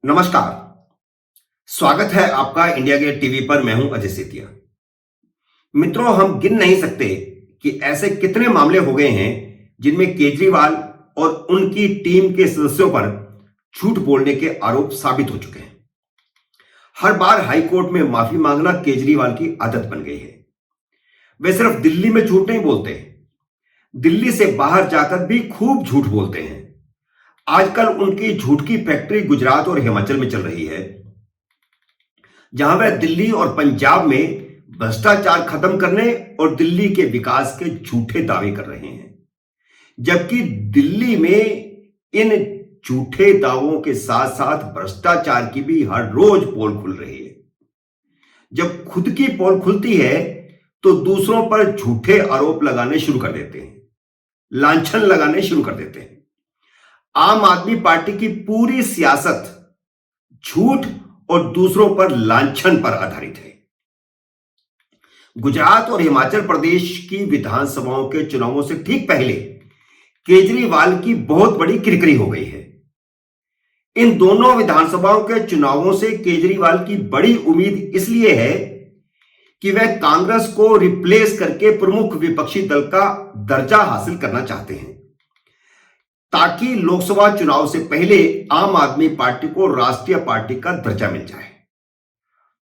नमस्कार। स्वागत है आपका इंडिया गेट टीवी पर। मैं हूं अजय सेतिया। मित्रों, हम गिन नहीं सकते कि ऐसे कितने मामले हो गए हैं जिनमें केजरीवाल और उनकी टीम के सदस्यों पर झूठ बोलने के आरोप साबित हो चुके हैं। हर बार हाईकोर्ट में माफी मांगना केजरीवाल की आदत बन गई है। वे सिर्फ दिल्ली में झूठ नहीं बोलते, दिल्ली से बाहर जाकर भी खूब झूठ बोलते हैं। आजकल उनकी झूठ की फैक्ट्री गुजरात और हिमाचल में चल रही है, जहां वह दिल्ली और पंजाब में भ्रष्टाचार खत्म करने और दिल्ली के विकास के झूठे दावे कर रहे हैं, जबकि दिल्ली में इन झूठे दावों के साथ साथ भ्रष्टाचार की भी हर रोज पोल खुल रही है। जब खुद की पोल खुलती है तो दूसरों पर झूठे आरोप लगाने शुरू कर देते हैं, लांछन लगाने शुरू कर देते हैं। आम आदमी पार्टी की पूरी सियासत झूठ और दूसरों पर लांछन पर आधारित है। गुजरात और हिमाचल प्रदेश की विधानसभाओं के चुनावों से ठीक पहले केजरीवाल की बहुत बड़ी किरकिरी हो गई है। इन दोनों विधानसभाओं के चुनावों से केजरीवाल की बड़ी उम्मीद इसलिए है कि वह कांग्रेस को रिप्लेस करके प्रमुख विपक्षी दल का दर्जा हासिल करना चाहते हैं, ताकि लोकसभा चुनाव से पहले आम आदमी पार्टी को राष्ट्रीय पार्टी का दर्जा मिल जाए।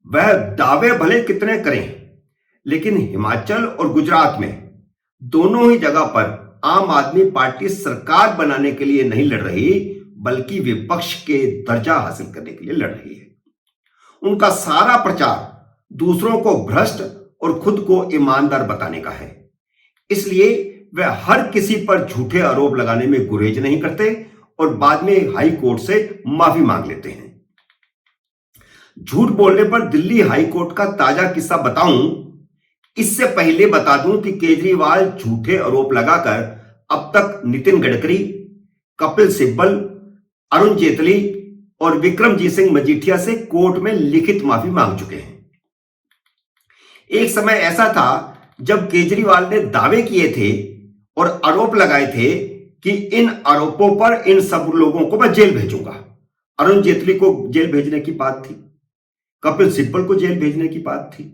वह दावे भले कितने करें, लेकिन हिमाचल और गुजरात में दोनों ही जगह पर आम आदमी पार्टी सरकार बनाने के लिए नहीं लड़ रही, बल्कि विपक्ष के दर्जा हासिल करने के लिए लड़ रही है। उनका सारा प्रचार दूसरों को भ्रष्ट और खुद को ईमानदार बताने का है। इसलिए वह हर किसी पर झूठे आरोप लगाने में गुरेज नहीं करते और बाद में हाई कोर्ट से माफी मांग लेते हैं। झूठ बोलने पर दिल्ली हाई कोर्ट का ताजा किस्सा बताऊं, इससे पहले बता दूं कि केजरीवाल झूठे आरोप लगाकर अब तक नितिन गडकरी, कपिल सिब्बल, अरुण जेटली और विक्रमजीत सिंह मजीठिया से कोर्ट में लिखित माफी मांग चुके हैं। एक समय ऐसा था जब केजरीवाल ने दावे किए थे और आरोप लगाए थे कि इन आरोपों पर इन सब लोगों को मैं जेल भेजूंगा। अरुण जेटली को जेल भेजने की बात थी, कपिल सिब्बल को जेल भेजने की बात थी,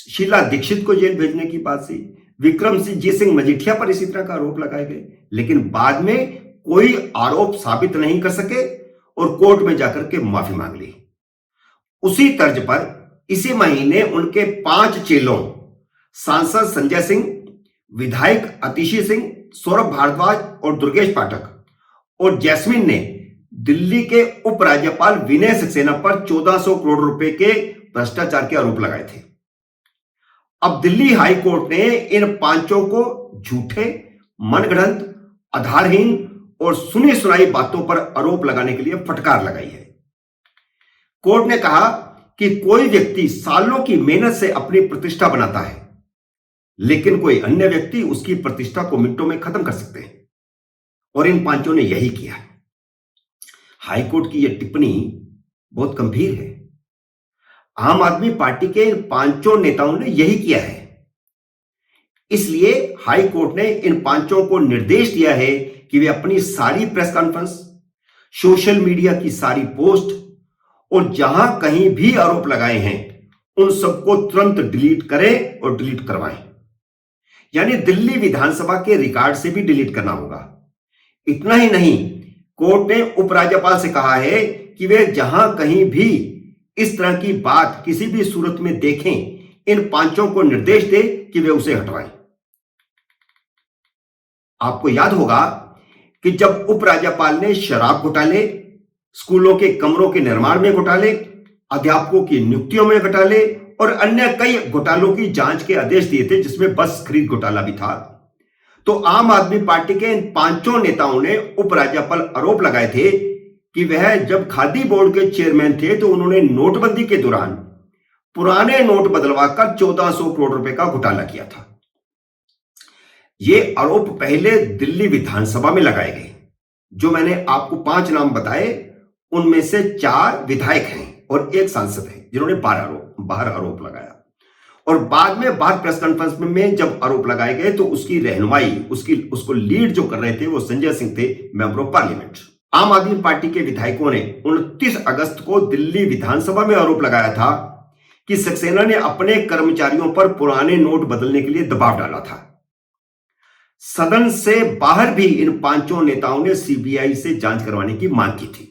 शीला दीक्षित को जेल भेजने की बात थी, विक्रमजीत सिंह मजीठिया पर इसी तरह का आरोप लगाए गए, लेकिन बाद में कोई आरोप साबित नहीं कर सके और कोर्ट में जाकर के माफी मांग ली। उसी तर्ज पर इसी महीने उनके 5 चेलों सांसद संजय सिंह, विधायक अतिशी सिंह, सौरभ भारद्वाज और दुर्गेश पाठक और जैस्मिन ने दिल्ली के उपराज्यपाल विनय सक्सेना पर 1400 करोड़ रुपए के भ्रष्टाचार के आरोप लगाए थे। अब दिल्ली हाई कोर्ट ने इन पांचों को झूठे, मनगढ़ंत, आधारहीन और सुनी सुनाई बातों पर आरोप लगाने के लिए फटकार लगाई है। कोर्ट ने कहा कि कोई व्यक्ति सालों की मेहनत से अपनी प्रतिष्ठा बनाता है, लेकिन कोई अन्य व्यक्ति उसकी प्रतिष्ठा को मिनटों में खत्म कर सकते हैं, और इन पांचों ने यही किया। हाईकोर्ट की यह टिप्पणी बहुत गंभीर है। आम आदमी पार्टी के इन पांचों नेताओं ने यही किया है। इसलिए हाई कोर्ट ने इन पांचों को निर्देश दिया है कि वे अपनी सारी प्रेस कॉन्फ्रेंस, सोशल मीडिया की सारी पोस्ट और जहां कहीं भी आरोप लगाए हैं उन सबको तुरंत डिलीट करें और डिलीट करवाएं। यानी दिल्ली विधानसभा के रिकॉर्ड से भी डिलीट करना होगा। इतना ही नहीं, कोर्ट ने उपराज्यपाल से कहा है कि वे जहां कहीं भी इस तरह की बात किसी भी सूरत में देखें, इन पांचों को निर्देश दे कि वे उसे हटवाएं। आपको याद होगा कि जब उपराज्यपाल ने शराब घोटाले, स्कूलों के कमरों के निर्माण में घोटाले, अध्यापकों की नियुक्तियों में घोटाले और अन्य कई घोटालों की जांच के आदेश दिए थे, जिसमें बस खरीद घोटाला भी था, तो आम आदमी पार्टी के इन पांचों नेताओं ने उपराज्यपाल आरोप लगाए थे कि वह जब खादी बोर्ड के चेयरमैन थे तो उन्होंने नोटबंदी के दौरान पुराने नोट बदलवाकर 1400 करोड़ रुपए का घोटाला किया था। ये आरोप पहले दिल्ली विधानसभा में लगाए गए। जो मैंने आपको 5 नाम बताए, उनमें से 4 विधायक हैं और 1 सांसद है जिन्होंने बाहर आरोप लगाया, और बाद में बाहर प्रेस कॉन्फ्रेंस में जब आरोप लगाए गए तो उसकी रहनुमाई, उसको लीड जो कर रहे थे वो संजय सिंह थे, मेंबर ऑफ पार्लियामेंट। आम आदमी पार्टी के विधायकों ने 29 अगस्त को दिल्ली विधानसभा में आरोप लगाया था कि सक्सेना ने अपने कर्मचारियों पर पुराने नोट बदलने के लिए दबाव डाला था। सदन से बाहर भी इन पांचों नेताओं ने सीबीआई से जांच करवाने की मांग की थी।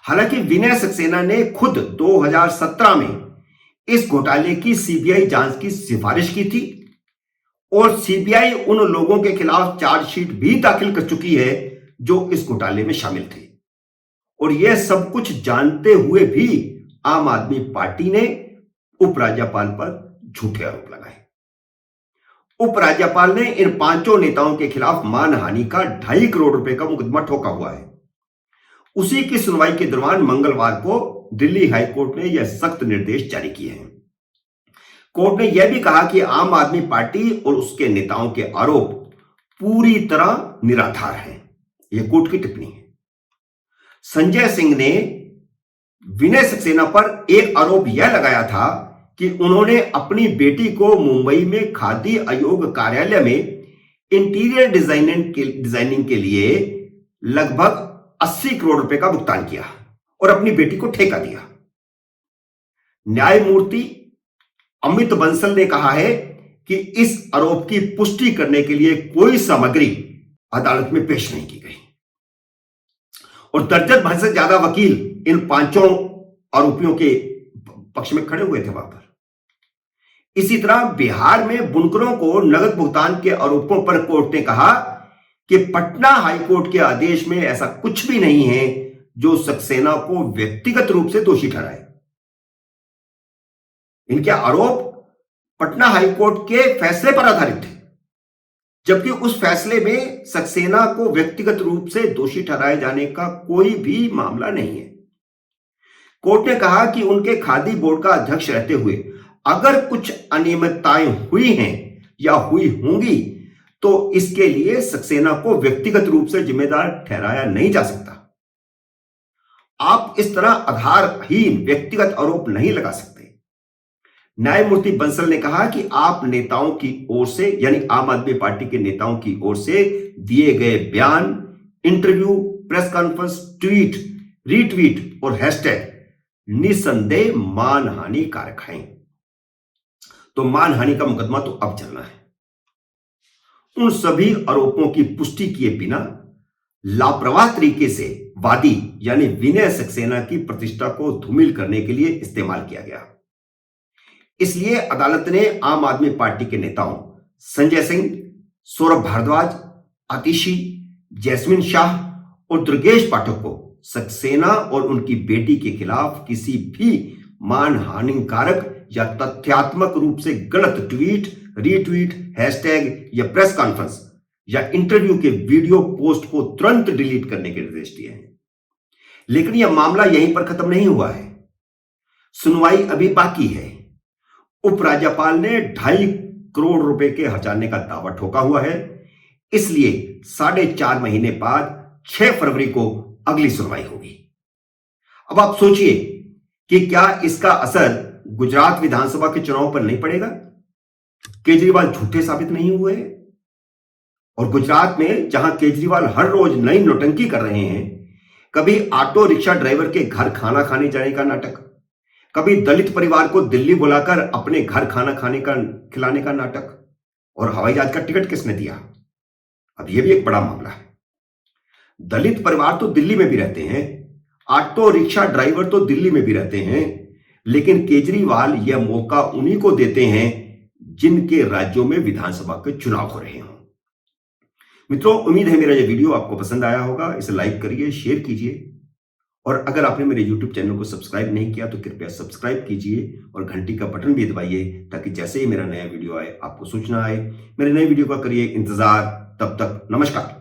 हालांकि विनय सक्सेना ने खुद 2017 में इस घोटाले की सीबीआई जांच की सिफारिश की थी और सीबीआई उन लोगों के खिलाफ चार्जशीट भी दाखिल कर चुकी है जो इस घोटाले में शामिल थे। और यह सब कुछ जानते हुए भी आम आदमी पार्टी ने उपराज्यपाल पर झूठे आरोप लगाए। उपराज्यपाल ने इन पांचों नेताओं के खिलाफ मानहानि का 2.5 करोड़ रुपए का मुकदमा ठोका हुआ है। उसी की सुनवाई के दौरान मंगलवार को दिल्ली हाईकोर्ट ने यह सख्त निर्देश जारी किए हैं। कोर्ट ने यह भी कहा कि आम आदमी पार्टी और उसके नेताओं के आरोप पूरी तरह निराधार हैं। यह कोर्ट की टिप्पणी है। संजय सिंह ने विनय सक्सेना पर एक आरोप यह लगाया था कि उन्होंने अपनी बेटी को मुंबई में खादी आयोग कार्यालय में इंटीरियर डिजाइनिंग के लिए लगभग 80 करोड़ रुपए का भुगतान किया और अपनी बेटी को ठेका दिया। न्यायमूर्ति अमित बंसल ने कहा है कि इस आरोप की पुष्टि करने के लिए कोई सामग्री अदालत में पेश नहीं की गई और दर्जन भर से ज्यादा वकील इन पांचों आरोपियों के पक्ष में खड़े हुए थे वहां पर। इसी तरह बिहार में बुनकरों को नगद भुगतान के आरोपों पर कोर्ट ने कहा कि पटना हाईकोर्ट के आदेश में ऐसा कुछ भी नहीं है जो सक्सेना को व्यक्तिगत रूप से दोषी ठहराए। इनके आरोप पटना हाईकोर्ट के फैसले पर आधारित थे, जबकि उस फैसले में सक्सेना को व्यक्तिगत रूप से दोषी ठहराए जाने का कोई भी मामला नहीं है। कोर्ट ने कहा कि उनके खादी बोर्ड का अध्यक्ष रहते हुए अगर कुछ अनियमितताएं हुई हैं या हुई होंगी तो इसके लिए सक्सेना को व्यक्तिगत रूप से जिम्मेदार ठहराया नहीं जा सकता। आप इस तरह आधारहीन व्यक्तिगत आरोप नहीं लगा सकते। न्यायमूर्ति बंसल ने कहा कि आप नेताओं की ओर से यानी आम आदमी पार्टी के नेताओं की ओर से दिए गए बयान, interview, press conference, tweet, retweet और हैशटैग निसंदेह मानहानि कारक हैं। तो मानहानि का मुकदमा तो अब चलना है। उन सभी आरोपों की पुष्टि किए बिना लापरवाह तरीके से वादी यानी विनय सक्सेना की प्रतिष्ठा को धूमिल करने के लिए इस्तेमाल किया गया। इसलिए अदालत ने आम आदमी पार्टी के नेताओं संजय सिंह, सौरभ भारद्वाज, आतिशी, जैस्मिन शाह और दुर्गेश पाठक को सक्सेना और उनकी बेटी के खिलाफ किसी भी मानहानिकारक या तथ्यात्मक रूप से गलत ट्वीट, रीट्वीट, हैशटैग या प्रेस कॉन्फ्रेंस या इंटरव्यू के वीडियो पोस्ट को तुरंत डिलीट करने के निर्देश दिए हैं। लेकिन यह मामला यहीं पर खत्म नहीं हुआ है। सुनवाई अभी बाकी है। उपराज्यपाल ने 2.5 करोड़ रुपए के हर्जाने का दावा ठोका हुआ है। इसलिए 4.5 महीने बाद 6 फरवरी को अगली सुनवाई होगी। अब आप सोचिए कि क्या इसका असर गुजरात विधानसभा के चुनाव पर नहीं पड़ेगा? केजरीवाल झूठे साबित नहीं हुए और गुजरात में जहां केजरीवाल हर रोज नई नौटंकी कर रहे हैं, कभी ऑटो रिक्शा ड्राइवर के घर खाना खाने जाने का नाटक, कभी दलित परिवार को दिल्ली बुलाकर अपने घर खाना खिलाने का नाटक, और हवाई जहाज का टिकट किसने दिया? अब यह भी एक बड़ा मामला है। दलित परिवार तो दिल्ली में भी रहते हैं, ऑटो रिक्शा ड्राइवर तो दिल्ली में भी रहते हैं, लेकिन केजरीवाल यह मौका उन्हीं को देते हैं जिनके राज्यों में विधानसभा के चुनाव हो रहे हों। मित्रों, उम्मीद है मेरा यह वीडियो आपको पसंद आया होगा। इसे लाइक करिए, शेयर कीजिए और अगर आपने मेरे YouTube चैनल को सब्सक्राइब नहीं किया तो कृपया सब्सक्राइब कीजिए और घंटी का बटन भी दबाइए ताकि जैसे ही मेरा नया वीडियो आए आपको सूचना आए। मेरे नए वीडियो का करिए इंतजार। तब तक नमस्कार।